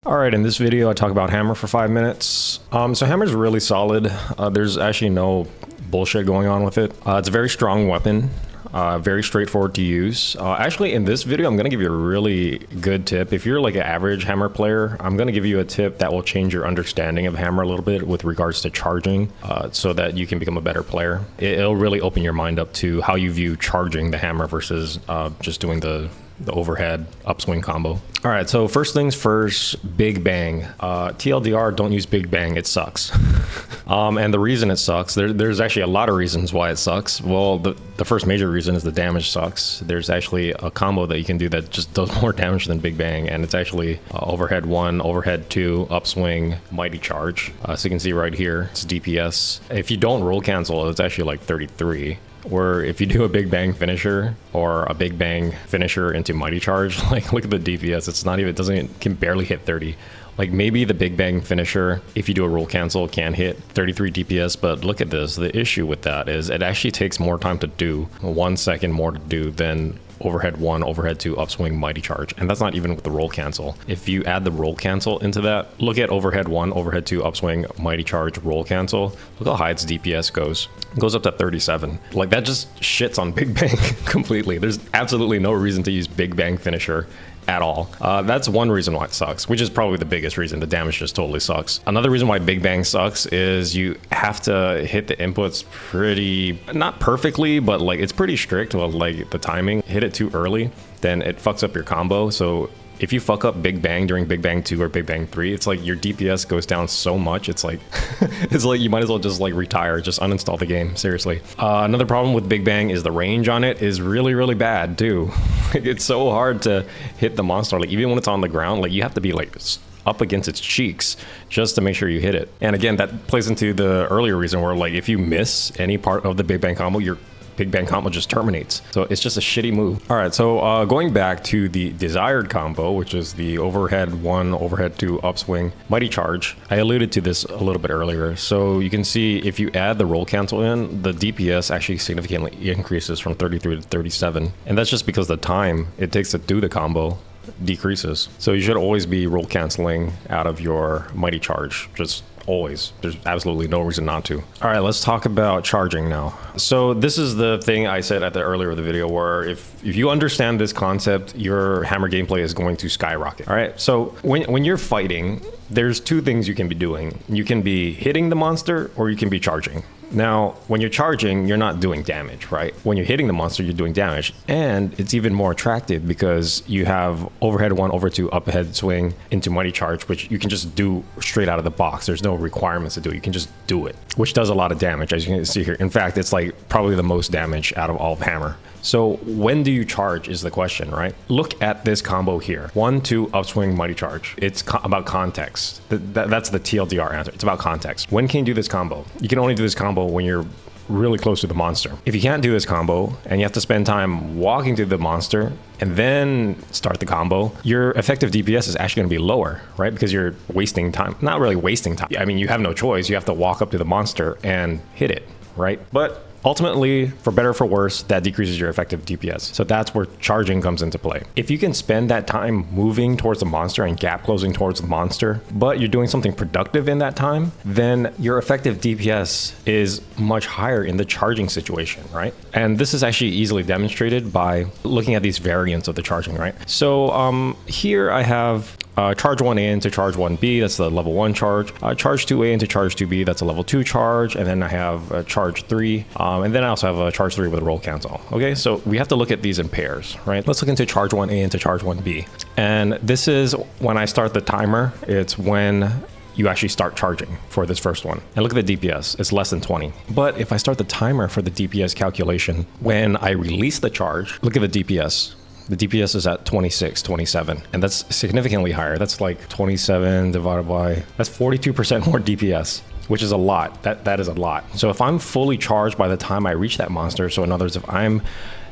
All right, in this video, I talk about Hammer for 5 minutes. So Hammer's really solid. There's actually no bullshit going on with it. It's a very strong weapon, very straightforward to use. Actually, in this video, I'm gonna give you a really good tip. If you're like an average Hammer player, I'm gonna give you a tip that will change your understanding of Hammer a little bit with regards to charging, so that you can become a better player. It'll really open your mind up to how you view charging the Hammer versus just doing the overhead upswing combo. All right, so first things first, Big Bang. TLDR, don't use Big Bang, it sucks. And the reason it sucks, there's actually a lot of reasons why it sucks. Well, the first major reason is the damage sucks. There's actually a combo that you can do that just does more damage than Big Bang, and it's actually overhead 1, overhead 2, upswing, mighty charge. So you can see right here, it's DPS. If you don't roll cancel, it's actually like 33. Or if you do a Big Bang finisher or a Big Bang finisher into mighty charge, like look at the DPS, it's not even, can barely hit 30. Like maybe the Big Bang finisher, if you do a roll cancel, can hit 33 DPS, but look at this. The issue with that is it actually takes more time to do, 1 second more to do than overhead 1, overhead 2, upswing, mighty charge. And that's not even with the roll cancel. If you add the roll cancel into that, look at overhead 1, overhead 2, upswing, mighty charge, roll cancel. Look how high its DPS goes. It goes up to 37. Like that just shits on Big Bang completely. There's absolutely no reason to use Big Bang finisher at all. That's one reason why it sucks, which is probably the biggest reason. The damage just totally sucks. Another reason why Big Bang sucks is you have to hit the inputs pretty, not perfectly, but like it's pretty strict with like the timing. Hit it too early, then it fucks up your combo. So if you fuck up Big Bang during Big Bang 2 or Big Bang 3, it's like your DPS goes down so much. It's like, it's like you might as well just like retire, just uninstall the game, seriously. Another problem with Big Bang is the range on it is really, really bad too. It's so hard to hit the monster. Like even when it's on the ground, like you have to be like up against its cheeks just to make sure you hit it. And again, that plays into the earlier reason where like if you miss any part of the Big Bang combo, your Big Bang combo just terminates. So it's just a shitty move. All right, so going back to the desired combo, which is the overhead 1, overhead 2, upswing, mighty charge. I alluded to this a little bit earlier. So you can see if you add the roll cancel in, the DPS actually significantly increases from 33 to 37. And that's just because the time it takes to do the combo decreases. So you should always be roll canceling out of your mighty charge. Just always. There's absolutely no reason not to. All right, let's talk about charging now. So this is the thing I said at the earlier of the video where if you understand this concept, your Hammer gameplay is going to skyrocket. All right, so when you're fighting, there's two things you can be doing. You can be hitting the monster or you can be charging. Now, when you're charging, you're not doing damage, right? When you're hitting the monster, you're doing damage. And it's even more attractive because you have overhead 1, overhead 2, uphead swing into mighty charge, which you can just do straight out of the box. There's no requirements to do it. You can just do it, which does a lot of damage, as you can see here. In fact, it's like probably the most damage out of all of Hammer. So when do you charge is the question, right? Look at this combo here. 1, 2, upswing, mighty charge. It's about context. That's the TLDR answer. It's about context. When can you do this combo? You can only do this combo when you're really close to the monster. If you can't do this combo and you have to spend time walking to the monster and then start the combo, your effective DPS is actually going to be lower, right? Because you're wasting time. Not really wasting time. I mean, you have no choice. You have to walk up to the monster and hit it, right? But ultimately, for better or for worse, that decreases your effective DPS. So that's where charging comes into play. If you can spend that time moving towards the monster and gap closing towards the monster, but you're doing something productive in that time, then your effective DPS is much higher in the charging situation, right? And this is actually easily demonstrated by looking at these variants of the charging, right? So here I have charge 1A into charge 1B, that's the level 1 charge. Charge 2A into charge 2B, that's a level 2 charge. And then I have charge 3. And then I also have a charge 3 with a roll cancel. Okay, so we have to look at these in pairs, right? Let's look into charge 1A into charge 1B. And this is when I start the timer. It's when you actually start charging for this first one. And look at the DPS, it's less than 20. But if I start the timer for the DPS calculation, when I release the charge, look at the DPS. The DPS is at 26, 27, and that's significantly higher. That's like 27 divided by, that's 42% more DPS, which is a lot. That is a lot. So if I'm fully charged by the time I reach that monster, so in other words, if I'm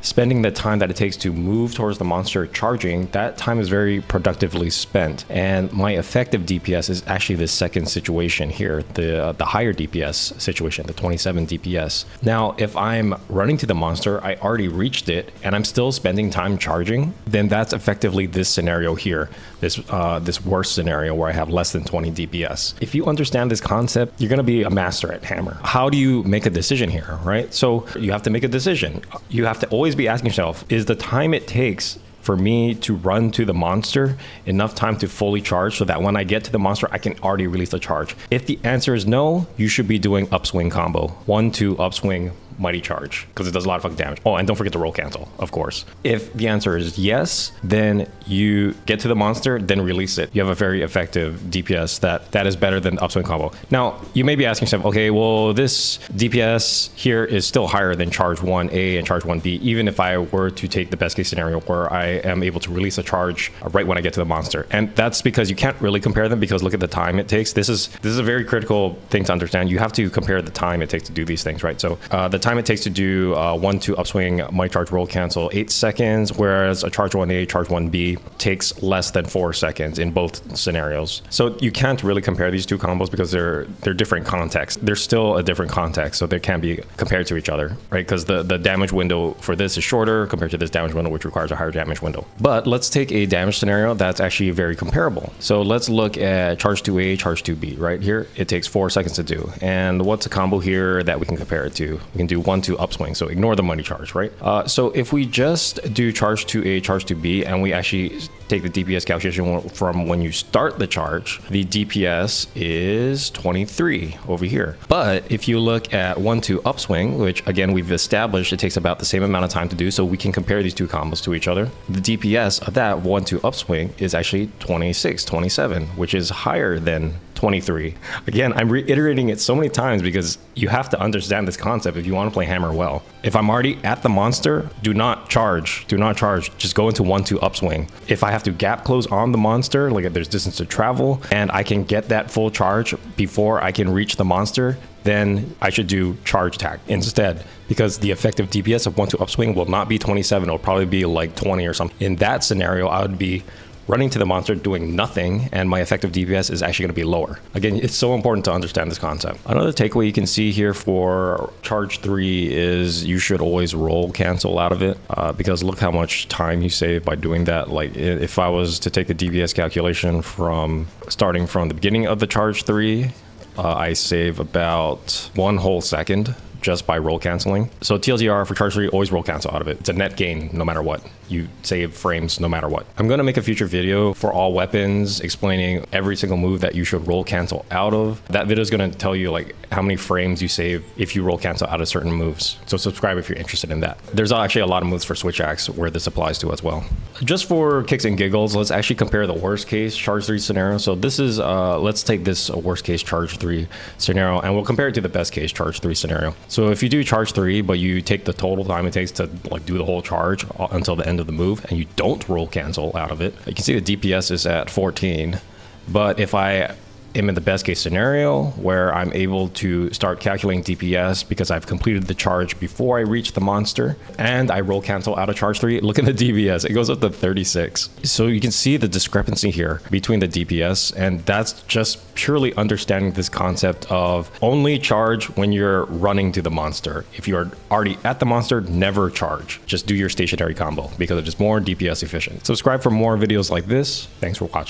spending the time that it takes to move towards the monster charging, that time is very productively spent. And my effective DPS is actually the second situation here, the higher DPS situation, the 27 DPS. Now, if I'm running to the monster, I already reached it, and I'm still spending time charging, then that's effectively this scenario here, this worst scenario where I have less than 20 DPS. If you understand this concept, you're going to be a master at Hammer. How do you make a decision here, right? So you have to make a decision. You have to always be asking yourself, is the time it takes for me to run to the monster enough time to fully charge so that when I get to the monster, I can already release the charge? If the answer is no, you should be doing upswing combo. 1-2 upswing, mighty charge, because it does a lot of fucking damage. Oh, and don't forget to roll cancel, of course. If the answer is yes, then you get to the monster, then release it. You have a very effective DPS that is better than upswing combo. Now, you may be asking yourself, okay, well, this DPS here is still higher than charge 1A and charge 1B, even if I were to take the best case scenario where I am able to release a charge right when I get to the monster. And that's because you can't really compare them, because look at the time it takes. This is a very critical thing to understand. You have to compare the time it takes to do these things, right? So the time it takes to do 1-2 upswing, mighty charge, roll cancel, 8 seconds, whereas a charge 1A, charge 1B takes less than 4 seconds in both scenarios. So you can't really compare these two combos because they're different contexts. They're still a different context, so they can't be compared to each other, right? Because the damage window for this is shorter compared to this damage window, which requires a higher damage window. But let's take a damage scenario that's actually very comparable. So let's look at charge 2A, charge 2B, right? Here, it takes 4 seconds to do. And what's a combo here that we can compare it to? We can do 1-2 upswing, so ignore the mighty charge, right? So if we just do charge 2A, charge 2B, and we actually take the DPS calculation from when you start the charge, the DPS is 23 over here. But if you look at 1-2 upswing, which again, we've established it takes about the same amount of time to do, so we can compare these two combos to each other. The DPS of that 1-2 upswing is actually 26, 27, which is higher than 23. Again, I'm reiterating it so many times because you have to understand this concept if you want to play Hammer well. If I'm already at the monster, do not charge. Do not charge. Just go into 1-2 upswing. If I have to gap close on the monster, like if there's distance to travel, and I can get that full charge before I can reach the monster, then I should do charge attack instead, because the effective DPS of 1-2 upswing will not be 27. It'll probably be like 20 or something. In that scenario, I would be running to the monster, doing nothing, and my effective DPS is actually going to be lower. Again, it's so important to understand this concept. Another takeaway you can see here for charge 3 is you should always roll cancel out of it, because look how much time you save by doing that. Like if I was to take the DPS calculation from starting from the beginning of the charge 3, I save about 1 whole second just by roll canceling. So TLDR for charge 3, always roll cancel out of it. It's a net gain no matter what. You save frames no matter what. I'm going to make a future video for all weapons explaining every single move that you should roll cancel out of. That video is going to tell you like how many frames you save if you roll cancel out of certain moves. So subscribe if you're interested in that. There's actually a lot of moves for Switch Axe where this applies to as well. Just for kicks and giggles, let's actually compare the worst case charge 3 scenario. So this is, let's take this worst case charge 3 scenario and we'll compare it to the best case charge 3 scenario. So if you do charge 3, but you take the total time it takes to like do the whole charge until the end of the move, and you don't roll cancel out of it, you can see the DPS is at 14. But if I am in the best case scenario where I'm able to start calculating DPS because I've completed the charge before I reach the monster, and I roll cancel out of charge 3, look at the DPS, it goes up to 36. So you can see the discrepancy here between the DPS, and that's just purely understanding this concept of only charge when you're running to the monster. If you're already at the monster, never charge. Just do your stationary combo because it is more DPS efficient. Subscribe for more videos like this. Thanks for watching.